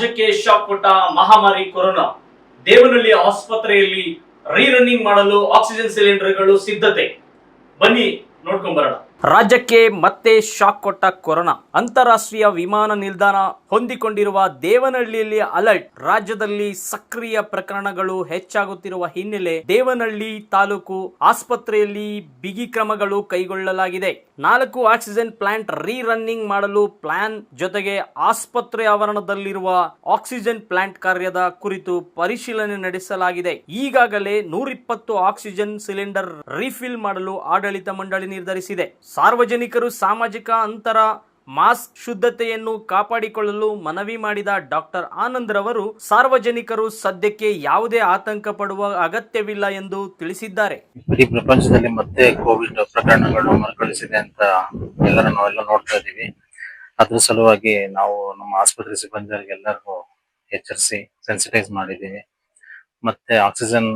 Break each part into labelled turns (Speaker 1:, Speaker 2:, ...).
Speaker 1: ರಾಜ್ಯಕ್ಕೆ ಶಾಕ್ ಕೊಟ್ಟ ಮಹಾಮಾರಿ ಕೊರೋನಾ. ದೇವನಹಳ್ಳಿ ಆಸ್ಪತ್ರೆಯಲ್ಲಿ ರೀರನ್ನಿಂಗ್ ಮಾಡಲು ಆಕ್ಸಿಜನ್ ಸಿಲಿಂಡರ್ಗಳು ಸಿದ್ಧತೆ. ಬನ್ನಿ ನೋಡ್ಕೊಂಡ್ ಬರೋಣ. ರಾಜ್ಯಕ್ಕೆ ಮತ್ತೆ ಶಾಕ್ ಕೊಟ್ಟ ಕೊರೋನಾ. ಅಂತಾರಾಷ್ಟ್ರೀಯ ವಿಮಾನ ನಿಲ್ದಾಣ ಹೊಂದಿಕೊಂಡಿರುವ ದೇವನಹಳ್ಳಿಯಲ್ಲಿ ಅಲರ್ಟ್. ರಾಜ್ಯದಲ್ಲಿ ಸಕ್ರಿಯ ಪ್ರಕರಣಗಳು ಹೆಚ್ಚಾಗುತ್ತಿರುವ ಹಿನ್ನೆಲೆ ದೇವನಹಳ್ಳಿ ತಾಲೂಕು ಆಸ್ಪತ್ರೆಯಲ್ಲಿ ಬಿಗಿ ಕ್ರಮಗಳು ಕೈಗೊಳ್ಳಲಾಗಿದೆ. 4 ಆಕ್ಸಿಜನ್ ಪ್ಲಾಂಟ್ ರನ್ನಿಂಗ್ ಮಾಡಲು ಪ್ಲಾನ್ ಜೊತೆಗೆ ಆಸ್ಪತ್ರೆ ಆವರಣದಲ್ಲಿರುವ ಆಕ್ಸಿಜನ್ ಪ್ಲಾಂಟ್ ಕಾರ್ಯದ ಕುರಿತು ಪರಿಶೀಲನೆ ನಡೆಸಲಾಗಿದೆ. ಈಗಾಗಲೇ 120 ಆಕ್ಸಿಜನ್ ಸಿಲಿಂಡರ್ ರೀಫಿಲ್ ಮಾಡಲು ಆಡಳಿತ ಮಂಡಳಿ ನಿರ್ಧರಿಸಿದೆ. ಸಾರ್ವಜನಿಕರು ಸಾಮಾಜಿಕ ಅಂತರ, ಮಾಸ್ಕ್, ಶುದ್ಧತೆಯನ್ನು ಕಾಪಾಡಿಕೊಳ್ಳಲು ಮನವಿ ಮಾಡಿದ ಡಾಕ್ಟರ್ ಆನಂದ್ ರವರು ಸಾರ್ವಜನಿಕರು ಸದ್ಯಕ್ಕೆ ಯಾವುದೇ ಆತಂಕ ಪಡುವ ಅಗತ್ಯವಿಲ್ಲ ಎಂದು ತಿಳಿಸಿದ್ದಾರೆ.
Speaker 2: ಇಡೀ ಪ್ರಪಂಚದಲ್ಲಿ ಮತ್ತೆ ಕೋವಿಡ್ ಪ್ರಕರಣಗಳು ಮರುಕಳಿಸಿದೆ ಅಂತ ನಾವೆಲ್ಲ ನೋಡ್ತಾ ಇದೀವಿ. ಅದ್ರ ಸಲುವಾಗಿ ನಾವು ನಮ್ಮ ಆಸ್ಪತ್ರೆ ಸಿಬ್ಬಂದಿಗಳಿಗೆ ಎಲ್ಲರಿಗೂ ಎಚ್ಚರಿಸಿ ಸೆನ್ಸಿಟೈಸ್ ಮಾಡಿದೀವಿ. ಮತ್ತೆ ಆಕ್ಸಿಜನ್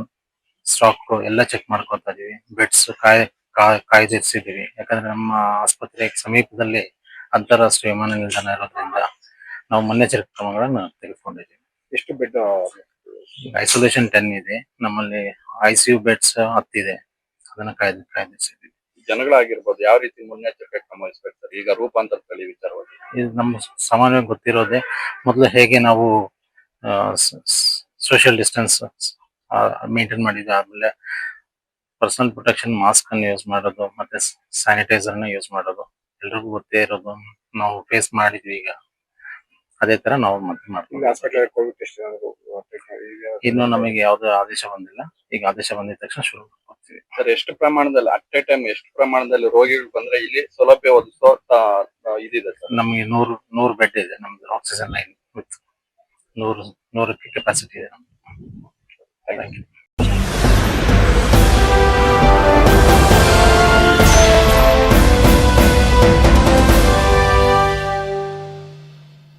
Speaker 2: ಸ್ಟಾಕ್ ಎಲ್ಲ ಚೆಕ್ ಮಾಡ್ಕೊತಾ ಇದೀವಿ. ಬೆಡ್ಸ್ ಕಾಯ್ದಿರಿಸಿದೀವಿ. ಯಾಕಂದ್ರೆ ನಮ್ಮ ಆಸ್ಪತ್ರೆ ಸಮೀಪದಲ್ಲಿ ಅಂತಾರಾಷ್ಟ್ರೀಯ ವಿಮಾನ ನಿಲ್ದಾಣ ಇರೋದ್ರಿಂದ ನಾವು ಮುನ್ನೆಚ್ಚರಿಕೆ ಕ್ರಮಗಳನ್ನು ತೆಗೆದುಕೊಂಡಿದ್ದೀವಿ.
Speaker 3: ಎಷ್ಟು ಬೆಡ್?
Speaker 2: ಐಸೋಲೇಷನ್ 10 ಇದೆ. ನಮ್ಮಲ್ಲಿ ICU ಬೆಡ್ಸ್ 10 ಇದೆ. ಅದನ್ನ ಕಾಯ್ದಿರಿಸಿದ್ದೀವಿ.
Speaker 3: ಜನಗಳಾಗಿರ್ಬೋದು ಯಾವ ರೀತಿ ಮುನ್ನೆಚ್ಚರಿಕೆ ಕ್ರಮ ವಹಿಸಬೇಕು ಸರ್? ಈಗ ರೂಪಾಂತರ ತಳಿ ವಿಚಾರವಾಗಿ
Speaker 2: ಇದು ನಮ್ಮ ಸಾಮಾನ್ಯವಾಗಿ ಗೊತ್ತಿರೋದೆ. ಮೊದಲು ಹೇಗೆ ನಾವು ಸೋಷಿಯಲ್ ಡಿಸ್ಟೆನ್ಸ್ ಮೇಂಟೈನ್ ಮಾಡಿದ್ವಿ, ಆದ್ಮೇಲೆ ಪರ್ಸನಲ್ ಪ್ರೊಟೆಕ್ಷನ್ ಮಾಸ್ಕ್ ಅನ್ನು ಯೂಸ್ ಮಾಡೋದು, ಮತ್ತೆ ಸ್ಯಾನಿಟೈಸರ್ ಅನ್ನು ಯೂಸ್ ಮಾಡೋದು ಎಲ್ರಿಗೂ ಗೊತ್ತೇ ಇರೋದು. ನಾವು ಫೇಸ್ ಮಾಡಿದ್ವಿ. ಈಗ ಅದೇ ತರ ನಾವು
Speaker 3: ಹಾಸ್ಪಿಟಲ್ ಕೋವಿಡ್ ಟೆಸ್ಟ್
Speaker 2: ಇನ್ನು ನಮಗೆ ಯಾವುದೇ ಆದೇಶ ಬಂದಿಲ್ಲ. ಈಗ ಆದೇಶ ಬಂದಿದ ತಕ್ಷಣ ಶುರು ಮಾಡ್ತೀವಿ.
Speaker 3: ಸರ್, ಎಷ್ಟು ಪ್ರಮಾಣದಲ್ಲಿ ಅಟ್ ಎ ಟೈಮ್ ಎಷ್ಟು ಪ್ರಮಾಣದಲ್ಲಿ ರೋಗಿಗಳು ಬಂದ್ರೆ ಇಲ್ಲಿ ಸೌಲಭ್ಯ ಒದಗಿಸೋ ಇದಿದೆ ಸರ್?
Speaker 2: ನಮಗೆ 100 ಬೆಡ್ ಇದೆ. ನಮ್ದು ಆಕ್ಸಿಜನ್ ಲೈನ್ ವಿತ್ 100 ಕೆಪಾಸಿಟಿ ಇದೆ. Thank you.